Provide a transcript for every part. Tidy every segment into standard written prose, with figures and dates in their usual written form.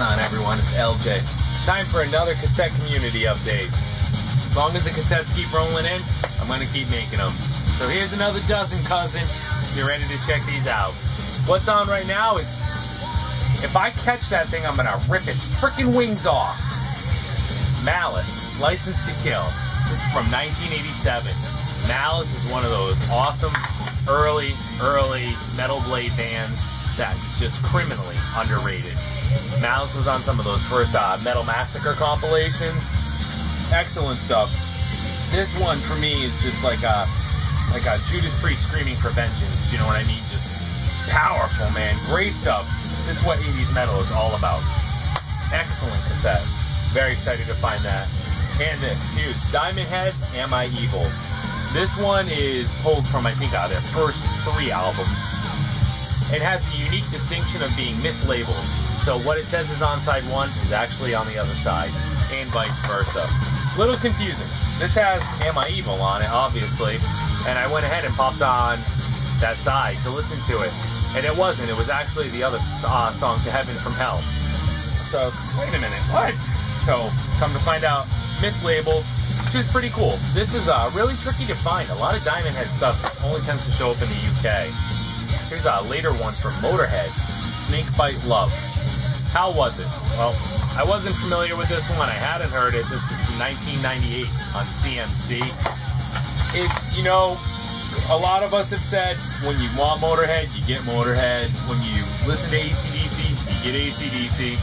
going on, everyone? It's LJ. Time for another cassette community update. As long as the cassettes keep rolling in, I'm going to keep making them. So here's another dozen, cousin. You're ready to check these out. What's on right now is, if I catch that thing, I'm going to rip its freaking wings off. Malice, License to Kill. This is from 1987. Malice is one of those awesome early metal blade bands that is just criminally underrated. Malice was on some of those first Metal Massacre compilations. Excellent stuff. This one for me is just like a Judas Priest screaming for vengeance. You know what I mean? Just powerful, man. Great stuff. This is what 80s metal is all about. Excellent cassette. Very excited to find that. And this, dude, Diamond Head, Am I Evil? This one is pulled from, I think, their first 3 albums. It has the unique distinction of being mislabeled. So what it says is on side 1 is actually on the other side, and vice versa. Little confusing. This has Am I Evil on it, obviously, and I went ahead and popped on that side to listen to it. And it wasn't. It was actually the other song, To Heaven from Hell. So, wait a minute, what? So, come to find out, mislabeled, which is pretty cool. This is really tricky to find. A lot of Diamond Head stuff only tends to show up in the UK. Here's a later one from Motorhead, Snakebite Love. How was it? Well, I wasn't familiar with this one. I hadn't heard it. This is from 1998 on CMC. You know, a lot of us have said, when you want Motorhead, you get Motorhead. When you listen to AC/DC, you get AC/DC.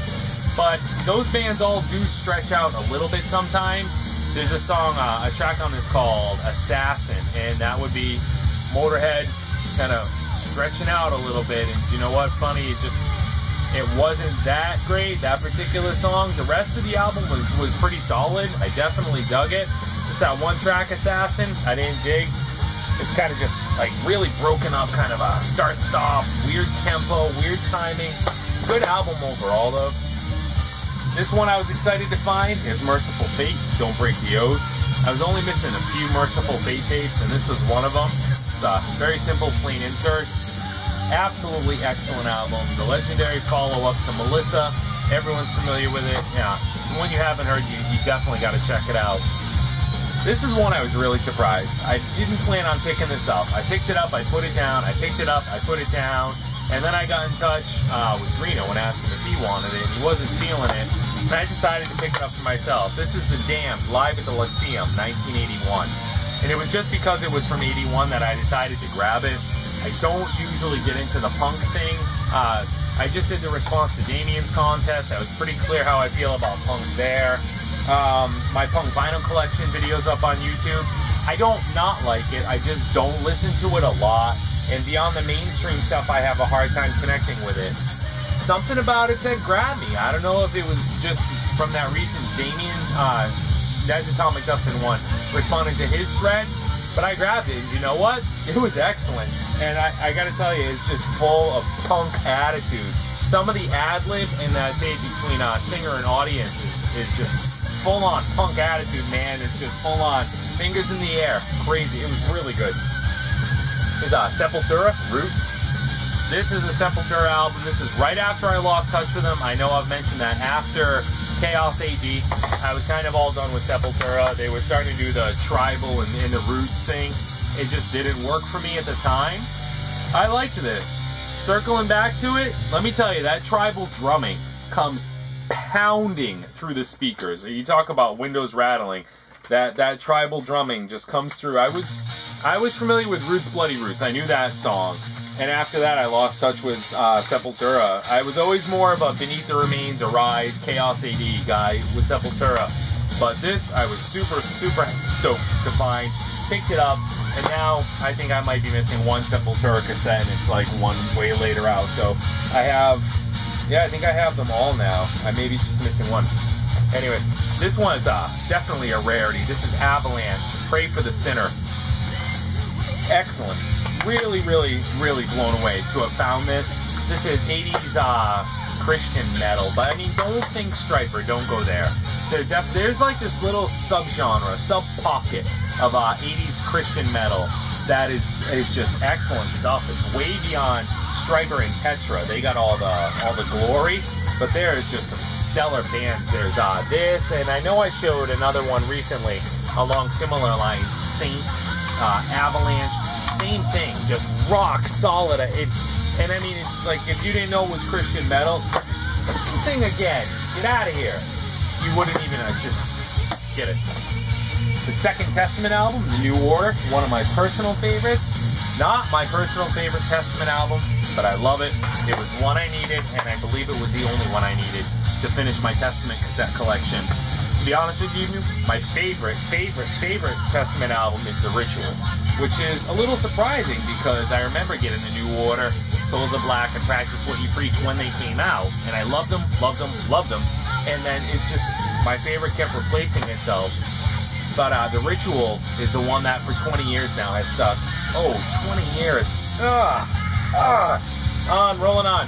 But those bands all do stretch out a little bit sometimes. There's a song, a track on this called Assassin, and that would be Motorhead kind of stretching out a little bit. And you know what? Funny, it wasn't that great, that particular song. The rest of the album was pretty solid. I definitely dug it. Just that one track, Assassin, I didn't dig. It's kind of just like really broken up, kind of a start-stop, weird tempo, weird timing. Good album overall, though. This one I was excited to find is Mercyful Fate, Don't Break the Oath. I was only missing a few Mercyful Fate tapes, and this was one of them. It's a very simple, plain insert. Absolutely excellent album. The legendary follow-up to Melissa. Everyone's familiar with it. Yeah, the one you haven't heard, you definitely got to check it out. This is one I was really surprised. I didn't plan on picking this up. I picked it up, I put it down, I picked it up, I put it down, and then I got in touch with Reno and asked him if he wanted it. He wasn't feeling it, and I decided to pick it up for myself. This is The Damned, live at the Lyceum, 1981. And it was just because it was from 81 that I decided to grab it. I don't usually get into the punk thing. I just did the response to Damien's contest. I was pretty clear how I feel about punk there. My punk vinyl collection video's up on YouTube. I don't not like it. I just don't listen to it a lot. And beyond the mainstream stuff, I have a hard time connecting with it. Something about it said grab me. I don't know if it was just from that recent Damien, that's Atomic Dustin one, responding to his thread. But I grabbed it, and you know what? It was excellent. And I gotta tell you, it's just full of punk attitude. Some of the ad-lib in that tape between singer and audience is just full-on punk attitude, man. It's just full-on fingers in the air. Crazy. It was really good. There's Sepultura, Roots. This is a Sepultura album. This is right after I lost touch with them. I know I've mentioned that after Chaos AD, I was kind of all done with Sepultura. They were starting to do the tribal and the Roots thing. It just didn't work for me at the time. I liked this. Circling back to it, let me tell you, that tribal drumming comes pounding through the speakers. You talk about windows rattling. That tribal drumming just comes through. I was familiar with Roots Bloody Roots. I knew that song. And after that, I lost touch with Sepultura. I was always more of a Beneath the Remains, Arise, Chaos AD guy with Sepultura. But this, I was super, super stoked to find. Picked it up, and now I think I might be missing one Sepultura cassette, and it's like one way later out. So I think I have them all now. I may be just missing one. Anyway, this one is definitely a rarity. This is Avalanche, Pray for the Sinner. Excellent. Really, really, really blown away to have found this. This is 80s Christian metal, but I mean, don't think Striper, don't go there. There's like this little subgenre, sub-pocket of 80s Christian metal that is just excellent stuff. It's way beyond Striper and Tetra. They got all the glory. But there is just some stellar bands. There's this, and I know I showed another one recently along similar lines. Saint, Avalanche, same thing, just rock solid. And I mean, it's like, if you didn't know it was Christian metal, thing again, get out of here. You wouldn't even just get it. The Second Testament album, The New Order, one of my personal favorites. Not my personal favorite Testament album, but I love it. It was one I needed, and I believe it was the only one I needed to finish my Testament cassette collection. To be honest with you, my favorite Testament album is The Ritual, which is a little surprising because I remember getting The New Order, Souls of Black, and Practice What You Preach when they came out, and I loved them, and then it's just, my favorite kept replacing itself. But The Ritual is the one that for 20 years now has stuck. Oh, 20 years. Rolling on.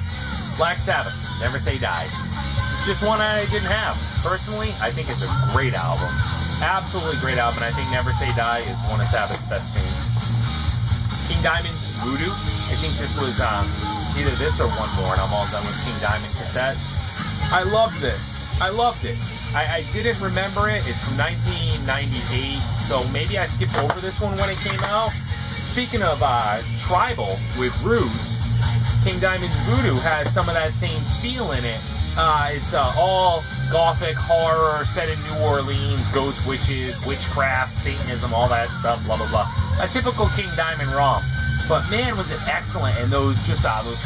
Black Sabbath, Never Say Die. It's just one I didn't have. Personally, I think it's a great album. Absolutely great album, and I think Never Say Die is one of Sabbath's best tunes. King Diamond's Voodoo. I think this was either this or one more, and I'm all done with King Diamond cassettes. I loved this. I loved it. I didn't remember it. It's from 1998, so maybe I skipped over this one when it came out. Speaking of tribal with roots, King Diamond's Voodoo has some of that same feel in it. It's all gothic horror set in New Orleans, ghost witches, witchcraft, Satanism, all that stuff, blah, blah, blah. A typical King Diamond romp. But man, was it excellent. And those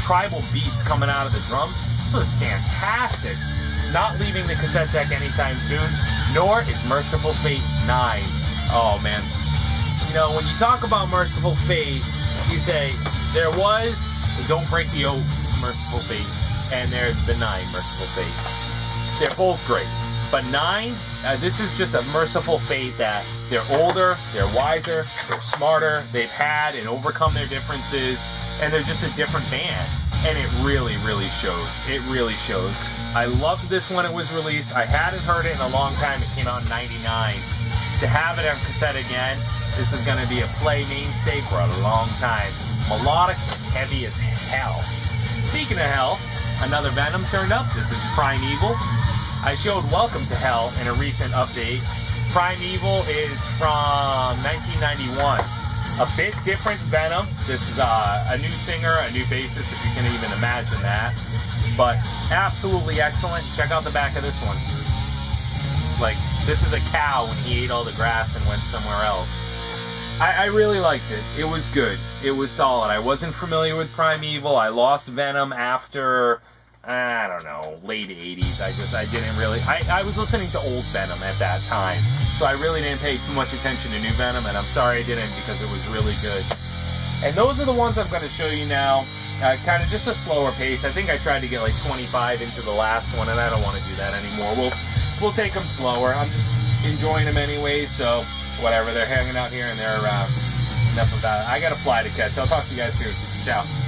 tribal beats coming out of the drums was fantastic. Not leaving the cassette deck anytime soon, nor is Mercyful Fate 9. Oh man. You know, when you talk about Mercyful Fate, you say, there was the Don't Break the Oath Mercyful Fate, and there's the 9 Mercyful Fate. They're both great. But 9, this is just a Mercyful Fate that they're older, they're wiser, they're smarter, they've had and overcome their differences, and they're just a different band. And it really, really shows. It really shows. I loved this when it was released. I hadn't heard it in a long time. It came out in 99. To have it on cassette again, this is going to be a play mainstay for a long time. Melodic, heavy as hell. Speaking of hell, another Venom turned up. This is Primeval. I showed Welcome to Hell in a recent update. Primeval is from 1991. A bit different Venom. This is a new singer, a new bassist, if you can even imagine that. But absolutely excellent. Check out the back of this one. Like, this is a cow when he ate all the grass and went somewhere else. I really liked it. It was good. It was solid. I wasn't familiar with Primeval. I lost Venom after, I don't know, late 80s. I didn't really, I was listening to old Venom at that time. So I really didn't pay too much attention to new Venom, and I'm sorry I didn't because it was really good. And those are the ones I'm going to show you now. Kind of just a slower pace. I think I tried to get like 25 into the last one, and I don't want to do that anymore. We'll take them slower. I'm just enjoying them anyway, so whatever. They're hanging out here and they're around. Enough of that. I got a fly to catch. I'll talk to you guys soon. Ciao.